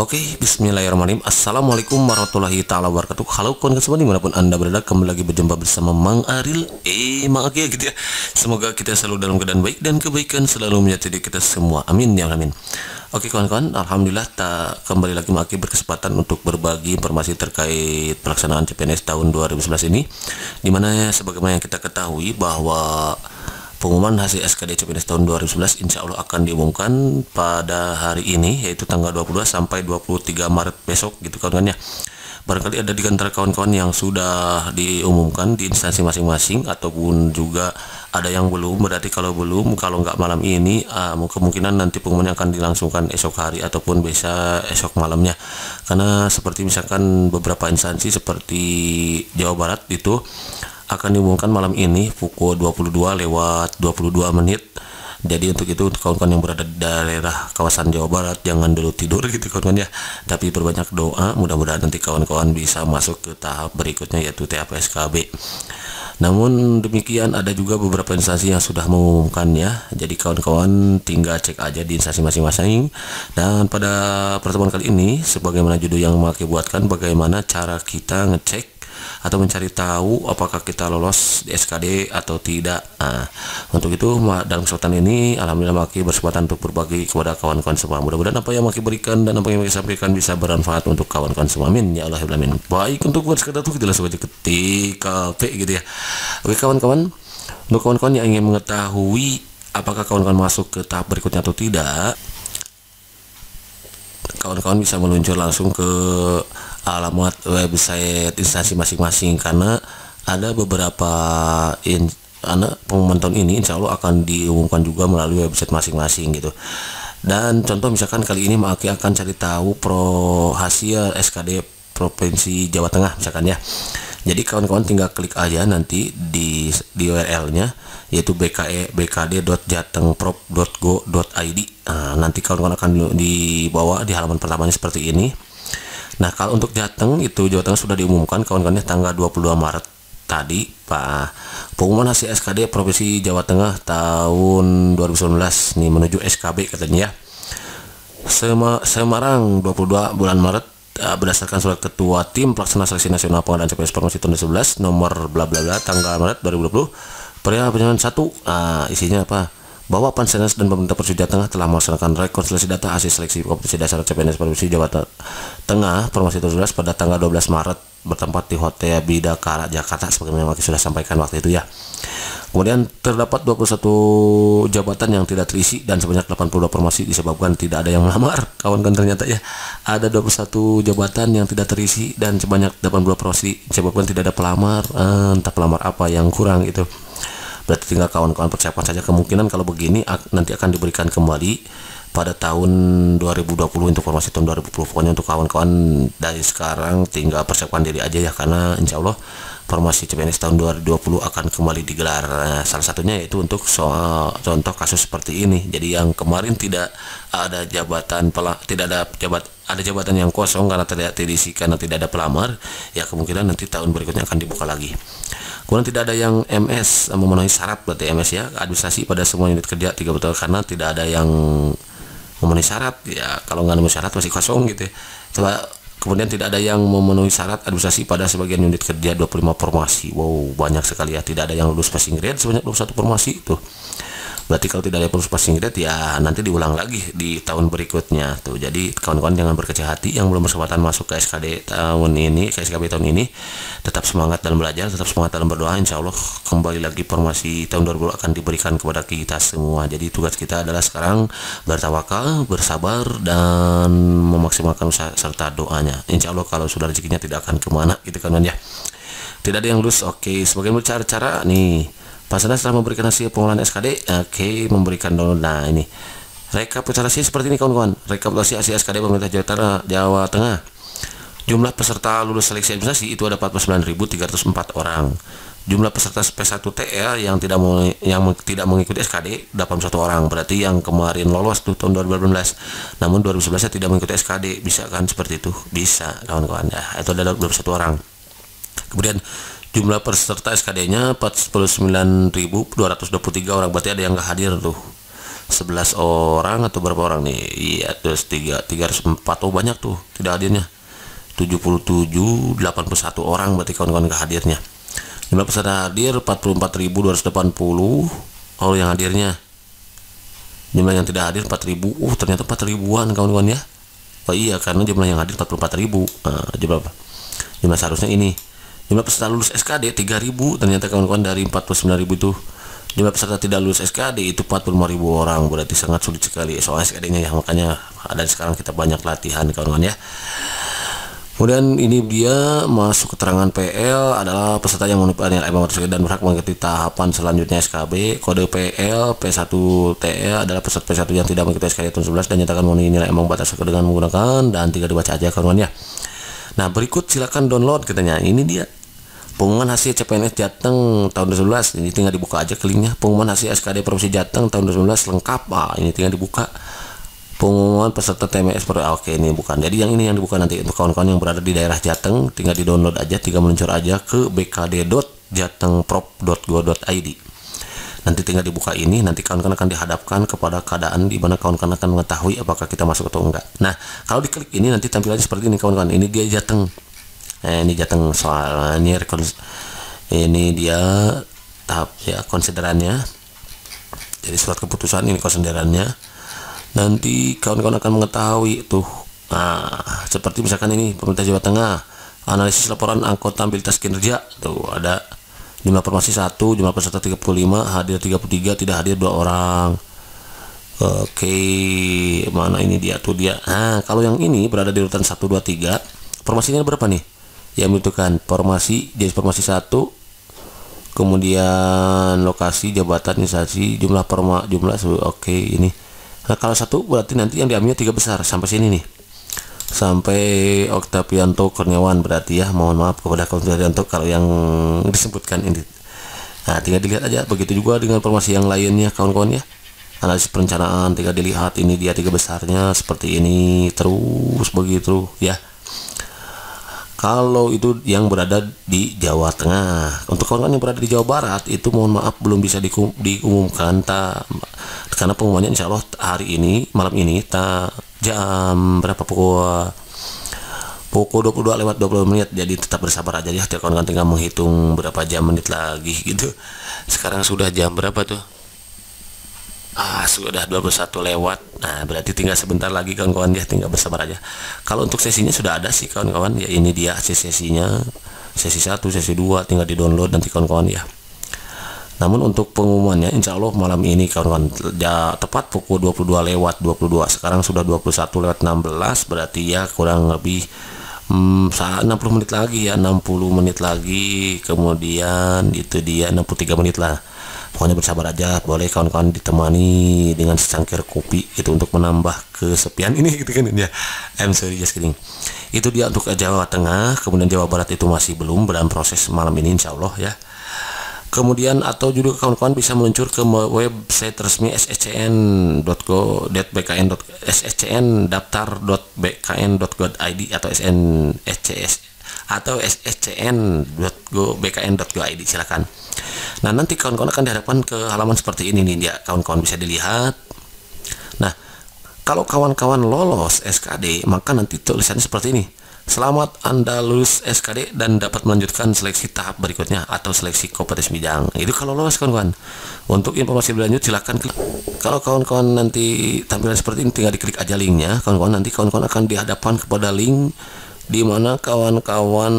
Oke, bismillahirrahmanirrahim. Assalamualaikum warahmatullahi taala wabarakatuh. Halo kawan-kawan semua dimanapun anda berada, kembali lagi berjumpa bersama Mang Aril. Mang Aril gitu ya. Semoga kita selalu dalam keadaan baik dan kebaikan selalu menyertai kita semua. Amin ya amin. Oke kawan-kawan, alhamdulillah kembali lagi Mang Aril berkesempatan untuk berbagi informasi terkait pelaksanaan CPNS tahun 2011 ini, dimana sebagaimana yang kita ketahui bahwa pengumuman hasil SKD CPNS tahun 2011 insya Allah akan diumumkan pada hari ini, yaitu tanggal 22 sampai 23 Maret besok gitu kawan-kawan ya. Barangkali ada di antara kawan-kawan yang sudah diumumkan di instansi masing-masing ataupun juga ada yang belum. Berarti kalau belum, kalau nggak malam ini, kemungkinan nanti pengumuman akan dilangsungkan esok hari ataupun bisa esok malamnya. Karena seperti misalkan beberapa instansi seperti Jawa Barat itu akan diumumkan malam ini pukul 22:22 menit. Jadi untuk itu, untuk kawan-kawan yang berada di daerah kawasan Jawa Barat, jangan dulu tidur gitu kawan-kawan ya, tapi berbanyak doa, mudah-mudahan nanti kawan-kawan bisa masuk ke tahap berikutnya, yaitu tahap SKB. Namun demikian, ada juga beberapa instansi yang sudah mengumumkannya, jadi kawan-kawan tinggal cek aja di instansi masing-masing. Dan pada pertemuan kali ini, sebagaimana judul yang mau buatkan, bagaimana cara kita ngecek atau mencari tahu apakah kita lolos di SKD atau tidak. Untuk itu dalam kesempatan ini alhamdulillah Maki berkesempatan untuk berbagi kepada kawan-kawan semua. Mudah-mudahan apa yang Maki berikan dan apa yang Maki sampaikan bisa bermanfaat untuk kawan-kawan semua. Amin ya Allah amin. Baik, untuk buat sekedar itu kita langsung aja ketik KP gitu ya. Oke kawan-kawan, untuk kawan-kawan yang ingin mengetahui apakah kawan-kawan masuk ke tahap berikutnya atau tidak, kawan-kawan bisa meluncur langsung ke alamat website instansi masing-masing, karena ada beberapa pengumuman tahun ini insya Allah akan diumumkan juga melalui website masing-masing gitu. Dan contoh misalkan kali ini Maki akan cari tahu hasil SKD Provinsi Jawa Tengah misalkan ya. Jadi kawan-kawan tinggal klik aja nanti di URL-nya, yaitu bke.bkd.jatengprov.go.id. Nanti kawan-kawan akan dibawa di halaman pertamanya seperti ini. Nah, kalau untuk Jateng itu Jawa Tengah sudah diumumkan kawan-kawannya tanggal 22 Maret tadi, Pak. Pengumuman hasil SKD Provinsi Jawa Tengah tahun 2019 nih menuju SKB katanya ya. Semarang 22 bulan Maret, berdasarkan surat Ketua Tim Pelaksana Seleksi Nasional Pengadaan CPNS Promosi tahun 2011 nomor bla bla bla tanggal Maret 2020 perihal penyelenggaraan 1, isinya apa? Bahwa Panselnas dan pemerintah Provinsi Jawa Tengah telah melaksanakan rekonsiliasi data hasil seleksi kompetisi dasar CPNS Provinsi Jawa Tengah Promosi 2011 pada tanggal 12 Maret bertempat di Hotel Bidakara Jakarta, sebagaimana yang sudah sampaikan waktu itu ya. Kemudian terdapat 21 jabatan yang tidak terisi dan sebanyak 82 promosi disebabkan tidak ada yang melamar. Kawan-kawan, ternyata ya ada 21 jabatan yang tidak terisi dan sebanyak 82 promosi disebabkan tidak ada pelamar. Entah pelamar apa yang kurang itu. Berarti tinggal kawan-kawan persiapkan saja, kemungkinan kalau begini nanti akan diberikan kembali pada tahun 2020 untuk formasi tahun 2020. Pokoknya untuk kawan-kawan dari sekarang tinggal persiapkan diri aja ya, karena insya Allah formasi CPNS tahun 2020 akan kembali digelar. Salah satunya yaitu untuk soal contoh kasus seperti ini. Jadi yang kemarin tidak ada jabatan ada jabatan yang kosong karena tidak terisi karena tidak ada pelamar, ya kemungkinan nanti tahun berikutnya akan dibuka lagi. Kemudian tidak ada yang MS memenuhi syarat, berarti MS ya, administrasi pada semua unit kerja 3 betul, karena tidak ada yang memenuhi syarat ya. Kalau nggak memenuhi syarat masih kosong gitu ya. Kemudian tidak ada yang memenuhi syarat administrasi pada sebagian unit kerja 25 formasi. Wow, banyak sekali ya. Tidak ada yang lulus passing grade sebanyak 21 formasi itu. Berarti kalau tidak ada yang lulus passing grade ya nanti diulang lagi di tahun berikutnya tuh. Jadi kawan-kawan jangan berkecil hati yang belum berkesempatan masuk ke SKD tahun ini, ke SKB tahun ini, tetap semangat dalam belajar, tetap semangat dalam berdoa. Insya Allah kembali lagi formasi tahun 2020 akan diberikan kepada kita semua. Jadi tugas kita adalah sekarang bertawakal, bersabar, dan memaksimalkan usaha serta doanya. Insya Allah kalau sudah rezekinya tidak akan kemana gitu kan ya. Tidak ada yang lulus. Oke, sebagai cara-cara nih, Panselnas telah memberikan hasil pengolahan SKD. Oke, memberikan download. Nah ini rekapitulasi seperti ini kawan-kawan. Rekapitulasi hasil SKD pemerintah Jawa Tengah. Jumlah peserta lulus seleksi administrasi itu ada 49.304 orang. Jumlah peserta P1T ya, yang tidak mengikuti SKD 81 orang. Berarti yang kemarin lolos tuh tahun 2018. Namun 2011 tidak mengikuti SKD. Bisa kan seperti itu? Bisa kawan-kawan ya. Itu ada 21 orang. Kemudian jumlah peserta SKD-nya 49.223 orang, berarti ada yang nggak hadir tuh. 11 orang atau berapa orang nih? Iya, terus 304. Oh banyak tuh tidak hadirnya, 77, 81 orang berarti kawan-kawan hadirnya. Jumlah peserta hadir 44.280. Oh yang hadirnya. Jumlah yang tidak hadir 4.000. Ternyata 4.000-an kawan-kawan ya. Oh iya, karena jumlah yang hadir 44.000. Jumlah seharusnya ini. Jumlah peserta lulus SKD 3.000. Ternyata kawan-kawan dari 49.000 itu. Jumlah peserta tidak lulus SKD itu 45.000 orang. Berarti sangat sulit sekali soal SKD-nya ya. Makanya dari sekarang kita banyak latihan kawan-kawan ya. Kemudian ini dia masuk keterangan PL adalah peserta yang memenuhi nilai dan berhak mengikuti tahapan selanjutnya SKB. Kode PL P1TE adalah peserta P1 yang tidak mengikuti SKD tahun 11 dan nyatakan memenuhi nilai ambang batas dengan menggunakan, dan tinggal dibaca aja kawan ya. Nah berikut silakan download katanya. Ini dia pengumuman hasil CPNS Jateng tahun 2011. Ini tinggal dibuka aja ke linknya. Pengumuman hasil SKD Provinsi Jateng tahun 2011 lengkap. Ini tinggal dibuka. Pengumuman peserta TMS oke, ini bukan. Jadi yang ini yang dibuka nanti untuk kawan-kawan yang berada di daerah Jateng, tinggal di download aja, tinggal meluncur aja ke bkd.jatengprop.go.id. Nanti tinggal dibuka ini, nanti kawan-kawan akan dihadapkan kepada keadaan di mana kawan-kawan akan mengetahui apakah kita masuk atau enggak. Nah kalau diklik ini nanti tampilannya seperti ini kawan-kawan. Ini dia Jateng. Ini Jateng soalnya ini dia tahap ya konsiderannya. Jadi surat keputusan ini konsiderannya. Nanti kawan-kawan akan mengetahui tuh. Nah, seperti misalkan ini pemerintah Jawa Tengah, analisis laporan akuntabilitas kinerja. Tuh ada jumlah formasi 1, jumlah peserta 35, hadir 33, tidak hadir 2 orang. Oke, mana ini dia tuh dia. Nah, kalau yang ini berada di urutan 1 2 3, formasinya berapa nih? Ya membutuhkan formasi, jadi formasi 1, kemudian lokasi, jabatan, instansi, jumlah oke ini. Nah kalau 1 berarti nanti yang diambilnya 3 besar sampai sini nih, sampai Oktavianto Kurniawan berarti ya. Mohon maaf kepada Oktavianto kalau yang disebutkan ini. Nah tinggal dilihat aja. Begitu juga dengan informasi yang lainnya kawan-kawan ya. Analisis perencanaan tinggal dilihat, ini dia 3 besarnya seperti ini, terus begitu ya. Kalau itu yang berada di Jawa Tengah. Untuk kawan-kawan yang berada di Jawa Barat itu mohon maaf belum bisa diumumkan karena pengumumannya insya Allah hari ini, malam ini jam berapa, pukul 22:20. Jadi tetap bersabar aja ya, kawan-kawan tinggal menghitung berapa jam menit lagi gitu. Sekarang sudah jam berapa tuh? Sudah 21 lewat. Nah berarti tinggal sebentar lagi kawan-kawan ya, tinggal bersabar aja. Kalau untuk sesinya sudah ada sih kawan-kawan ya. Ini dia sesinya, sesi 1, sesi 2, tinggal di download nanti kawan-kawan ya. Namun untuk pengumumannya insya Allah malam ini kawan-kawan ya, tepat pukul 22:22. Sekarang sudah 21:16, berarti ya kurang lebih 60 menit lagi ya, 60 menit lagi. Kemudian itu dia 63 menit lah. Pokoknya bersabar aja, boleh kawan-kawan ditemani dengan secangkir kopi itu untuk menambah kesepian ini gitu kan ya. I'm sorry, just kidding. Itu dia untuk Jawa Tengah. Kemudian Jawa Barat itu masih belum, dalam proses malam ini insya Allah ya. Kemudian atau juga kawan-kawan bisa meluncur ke website resmi sscn.daftar.bkn.go.id atau sscn.bkn.go.id silakan. Nah nanti kawan-kawan akan dihadapkan ke halaman seperti ini nih dia, kawan-kawan bisa dilihat. Nah kalau kawan-kawan lolos SKD maka nanti tulisannya seperti ini: selamat Anda lulus SKD dan dapat melanjutkan seleksi tahap berikutnya atau seleksi kompetensi bidang. Itu kalau lolos kawan-kawan. Untuk informasi lebih lanjut silahkan klik. Kalau kawan-kawan nanti tampilan seperti ini tinggal diklik aja linknya kawan-kawan. Nanti kawan-kawan akan dihadapkan kepada link di mana kawan-kawan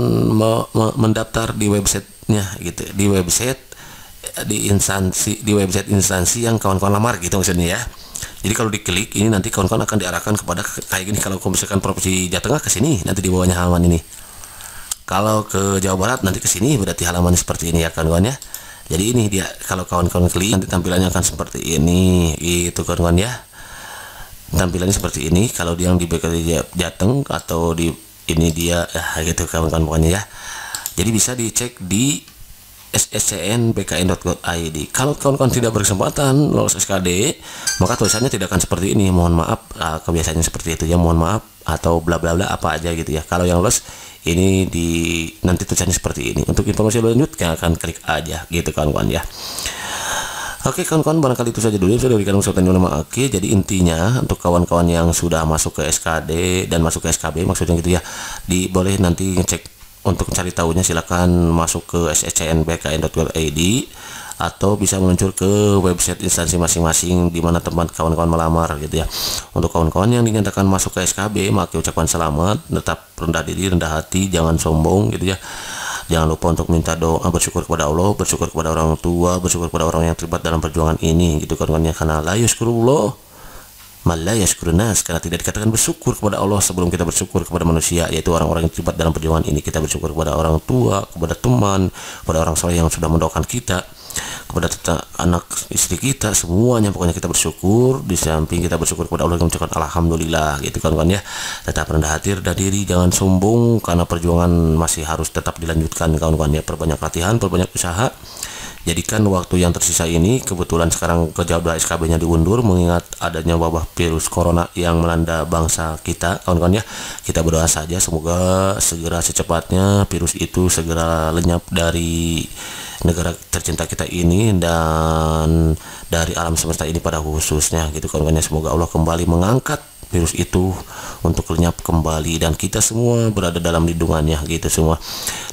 mendaftar di websitenya gitu, di website instansi yang kawan-kawan lamar gitu maksudnya ya. Jadi kalau diklik ini nanti kawan-kawan akan diarahkan kepada kayak gini. Kalau misalkan Provinsi Jawa Tengah ke sini, nanti di bawahnya halaman ini. Kalau ke Jawa Barat nanti ke sini, berarti halaman seperti ini ya kawan-kawan ya. Jadi ini dia, kalau kawan-kawan klik nanti tampilannya akan seperti ini itu kawan-kawan ya. Tampilannya seperti ini kalau yang di BKD Jateng atau di ini dia gitu kawan-kawan pokoknya ya. Jadi bisa dicek di sscn.bkn.go.id. Kalau kawan-kawan tidak berkesempatan lolos SKD, maka tulisannya tidak akan seperti ini. Mohon maaf, kebiasaannya seperti itu ya. Mohon maaf atau bla bla bla apa aja gitu ya. Kalau yang lolos ini nanti tulisannya seperti ini. Untuk informasi lebih lanjut akan klik aja gitu kawan-kawan ya. Oke kawan-kawan, barangkali itu saja dulu yang sudah diberikan kesempatan nama Aki. Jadi intinya untuk kawan-kawan yang sudah masuk ke SKD dan masuk ke SKB maksudnya gitu ya, boleh nanti ngecek untuk cari tahunya, silakan masuk ke sscnbkn.go.id atau bisa meluncur ke website instansi masing-masing di mana tempat kawan-kawan melamar gitu ya. Untuk kawan-kawan yang dinyatakan masuk ke SKB, maka ucapkan selamat, tetap rendah diri, rendah hati, jangan sombong gitu ya. Jangan lupa untuk minta doa, bersyukur kepada Allah, bersyukur kepada orang tua, bersyukur kepada orang yang terlibat dalam perjuangan ini gitu kawan-kawan ya. Karena la yashkurullah la yashkurnas, karena tidak dikatakan bersyukur kepada Allah sebelum kita bersyukur kepada manusia, yaitu orang-orang yang terlibat dalam perjuangan ini. Kita bersyukur kepada orang tua, kepada teman, kepada orang soleh yang sudah mendoakan kita, kepada anak istri kita, semuanya pokoknya kita bersyukur. Di samping kita bersyukur kepada Allah, mengucapkan alhamdulillah gitu kawan-kawan ya. Tetap rendah hati, rendah diri, jangan sombong, karena perjuangan masih harus tetap dilanjutkan kawan-kawan ya. Perbanyak latihan, perbanyak usaha. Jadikan waktu yang tersisa ini, kebetulan sekarang jadwal SKB-nya diundur mengingat adanya wabah virus corona yang melanda bangsa kita kawan-kawan ya. Kita berdoa saja semoga segera secepatnya virus itu segera lenyap dari negara tercinta kita ini dan dari alam semesta ini pada khususnya gitu kawan-kawan ya. Semoga Allah kembali mengangkat virus itu untuk lenyap kembali dan kita semua berada dalam lindungannya gitu semua.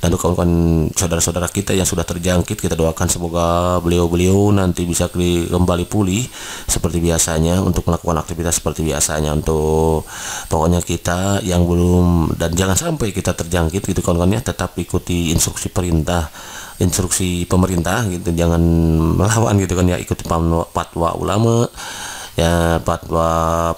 Dan untuk kawan-kawan saudara-saudara kita yang sudah terjangkit, kita doakan semoga beliau-beliau nanti bisa kembali pulih seperti biasanya untuk melakukan aktivitas seperti biasanya. Untuk pokoknya kita yang belum, dan jangan sampai kita terjangkit gitu kawan-kawan ya, tetap ikuti instruksi pemerintah gitu, jangan melawan gitu kan ya. Ikuti fatwa ulama ya, fatwa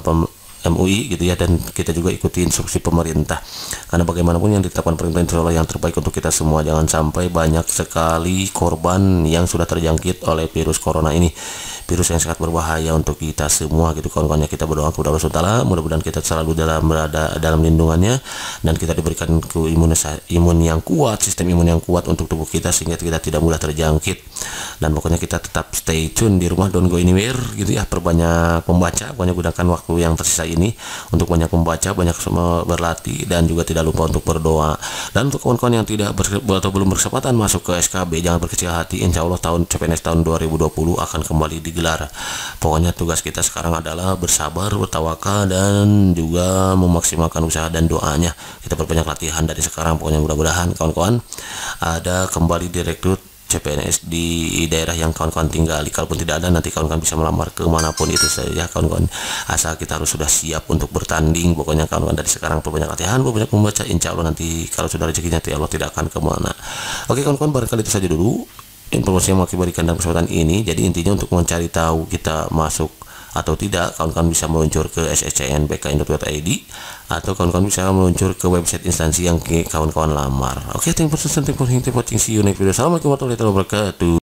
MUI gitu ya, dan kita juga ikuti instruksi pemerintah, karena bagaimanapun yang ditetapkan pemerintah itu adalah yang terbaik untuk kita semua. Jangan sampai banyak sekali korban yang sudah terjangkit oleh virus corona ini, virus yang sangat berbahaya untuk kita semua gitu kawan-kawan. Kita berdoa kepada Allah SWT, mudah-mudahan kita selalu berada dalam lindungannya dan kita diberikan imun yang kuat, sistem imun yang kuat untuk tubuh kita sehingga kita tidak mudah terjangkit. Dan pokoknya kita tetap stay tune di rumah, don't go anywhere gitu ya. Perbanyak membaca, pokoknya gunakan waktu yang tersisa ini untuk banyak membaca, banyak berlatih, dan juga tidak lupa untuk berdoa. Dan untuk kawan-kawan yang tidak atau belum berkesempatan masuk ke SKB, jangan berkecil hati, insya Allah CPNS tahun 2020 akan kembali digelar. Pokoknya tugas kita sekarang adalah bersabar, bertawakal, dan juga memaksimalkan usaha dan doanya. Kita perbanyak latihan dari sekarang, pokoknya mudah-mudahan kawan-kawan ada kembali direkrut CPNS di daerah yang kawan-kawan tinggali. Kalaupun tidak ada, nanti kawan-kawan bisa melamar ke manapun itu saja kawan-kawan, asal kita harus sudah siap untuk bertanding. Pokoknya kawan-kawan dari sekarang perbanyak latihan, perbanyak membaca, insya Allah nanti kalau sudah rezekinya Allah tidak akan kemana. Oke kawan-kawan, barangkali itu saja dulu informasi yang mau berikan dalam kesempatan ini. Jadi intinya untuk mencari tahu kita masuk atau tidak, kawan-kawan bisa meluncur ke sscnbkn.go.id atau kawan-kawan bisa meluncur ke website instansi yang kawan-kawan lamar. Oke, thank you for watching, see you next video. Assalamualaikum warahmatullahi wabarakatuh.